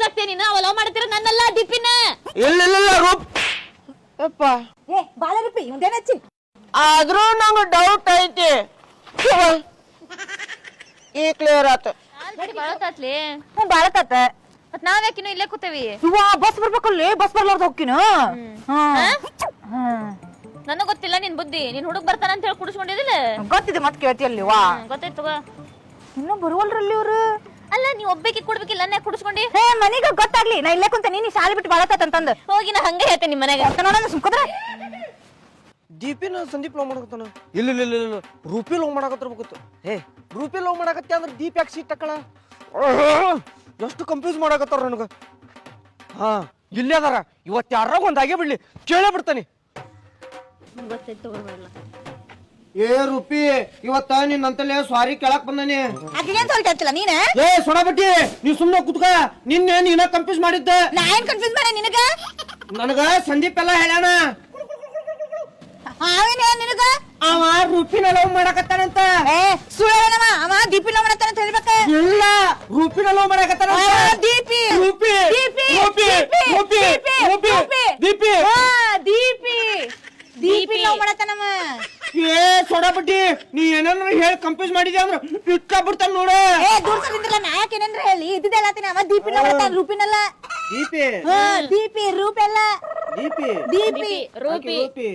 Confuse ಆಗ್ತೇನೆ ನೀನು. ಅವ love ಮಾಡ್ತಿರ ನನ್ನಲ್ಲ ದೀಪಿನ. ಇಲ್ಲ ರೂಪ್ ಯಪ್ಪ ಏ ಬಾಳ ರೂಪಿ ಇವಂದೇನ ಹಚ್ಚಿ ಆದ್ರೂ ನಂಗೆ ಡೌಟ್ ಐತಿ. ಈ ಕ್ಲಿಯರ್ ಆತ. ಬಾಳತಾತ್ಲಿ ಬಾಳಕತ್ತ ಮತ್ ನಾವ್ಯಾಕಿನ್ನು ಇಲ್ಲೇ ಕೂತೇವಿ. ಬಸ್ ಬರ್ಬೇಕಲ್ಲಿ ಬಸ್ ಬರ್ಲಾರ್ದ ಹೋಗ್ಕಿನ ನನಗ್ ಗೊತ್ತಿಲ್ಲ ನಿನ್ ಬುದ್ಧಿ. ನಿನ್ ಹುಡುಗ ಬರ್ತಾನ ಅಂತ ಹೇಳಿ ಕುಡಿಸ್ಕೊಂಡಿದಿಲ್ಲ. ಗೊತ್ತಿದೆ ಮತ್ ಕೇಳ್ತಿ ಅಲ್ಲಿ ವಾ ಗೊತ್ತಾಯ್ತು ತಗೋ. ಇನ್ನೂ ಬರುವಲ್ರಲ್ಲಿ ಇವ್ರು. ಅಲ್ಲ ನೀ ಒಬ್ಬಾಕಿ ಕುಡ್ಬೇಕಿಲ್ಲ ನನ್ನ ಕುಡಿಸ್ಕೊಂಡಿ. ಹೇ ಮನಿಗ ಗೊತ್ತಾಗ್ಲಿ ನಾ ಇಲ್ಲೇ ಕುಂತ ನೀನ್ ಶಾಲೆ ಬಿಟ್ಟು ಬಾಳಕತ್ತ ಅಂತಂದ ಹೋಗಿ ನಾ ಹಂಗೆ ಹೇಳ್ತೇನೆ ನಿಮ್ ಮನೆಗೆ. ನೋಡೋಣ ಸುಮ್ಕದ್ರ ದೀಪಿನ ಸಂದೀಪ್ ಲವ್ ಮಾಡಕತ್ತಾನ. ಇಲ್ಲ ರೂಪಿ ಲವ್ ಮಾಡಕತ್ತಿರ್ಬೇಕಿತ್ತು. ಹೇ ರೂಪಿ ಲವ್ ಮಾಡಕತ್ತೆ ಅಂದ್ರೆ ದೀಪ್ ಯಾಕೆ ಸೀಟ್ ತಕ್ಕಳ? ಎಷ್ಟು ಕನ್ಫ್ಯೂಸ್ ಮಾಡಕತ್ತಾರ ನನಗ. ಹಾ ಇಲ್ಲೇ ಅದಾರ. ಇವತ್ತು ಯಾರಾಗ ಒಂದಾಗೇ ಬಿಡ್ಲಿ ಕೇಳೇ ಬಿಡ್ತಾನೆ. ಗೊತ್ತಾಯ್ತು ತಗೋಬಾರಲ್ಲ. ಏ ರೂಪಿ ಇವತ್ತ ನಿನ್ನಂತಲೇ ಸಾರಿ ಕೇಳಕ್ ಬಂದಾನೆ. ಆಕಿಗೇನ್ ತೋಲ್ತಿಲ್ಲ ನೀನ ಏ ಸೊಣಬಟ್ಟಿ ನೀ ಸುಮ್ಮನೆ ಕುತ್ಕ. ನಿನ್ನೆ ನೀನ ಕನ್ಫ್ಯೂಸ್ ಮಾಡಿದ್ದೆ. ನಾ ಏನ್ ಕನ್ಫ್ಯೂಸ್ ಮಾಡ ನಿನಗ? ನನಗ ಸಂದೀಪ್ ಎಲ್ಲ ಹೇಳ್ಯಾನ. ಅವೇನ ನಿನಗ? ಅವ ರೂಪಿನ ಲವ್ ಮಾಡಕತ್ತಾನಂತ. ಏ ಸುಳ್ಳೇನವ ಅವ ದೀಪಿ ಲವ್ ಮಾಡತ್ತಾನ ಅಂತ ಹೇಳ್ಬೇಕ. ಇಲ್ಲ ರೂಪಿನ ಲವ್ ಮಾಡಕತ್ತಾನ. ದೀಪಿ ರೂಪಿ ದೀಪಿ ರೂಪಿ ರೂಪಿ ರೂಪಿ ದೀಪಿ ದೀಪಿ ದೀಪಿ ಲವ್ ಮಾಡತ್ತಾನವ. ಏ ಸೊಡಬಟ್ಟಿ ನೀ ಏನಾರ ಹೇಳಿ ಕನ್ಫ್ಯೂಸ್ ಮಾಡಿದ್ಯಾ ಅಂದ್ರ ಇಟ್ಟ ಬಿಡ್ತಾನ ನೋಡ. ಏ ದೂರ್ಸದಿಂದ್ರಲ್ಲ ನಾ ಯಾಕೆ ಏನೇನ್ರ ಹೇಳಿ ಇದ್ದಿದ್ದೆ ಹೇಳತ್ತೀನಿ. ಅವ ದೀಪಿ ಲವ್ ಮಾಡತ್ತಾನ ರೂಪಿನಲ್ಲ. ದೀಪಿ ದೀಪಿ ರೂಪಿ ಅಲ್ಲ ದೀಪಿ ದೀಪಿ ರೂಪಿ ರೂಪಿ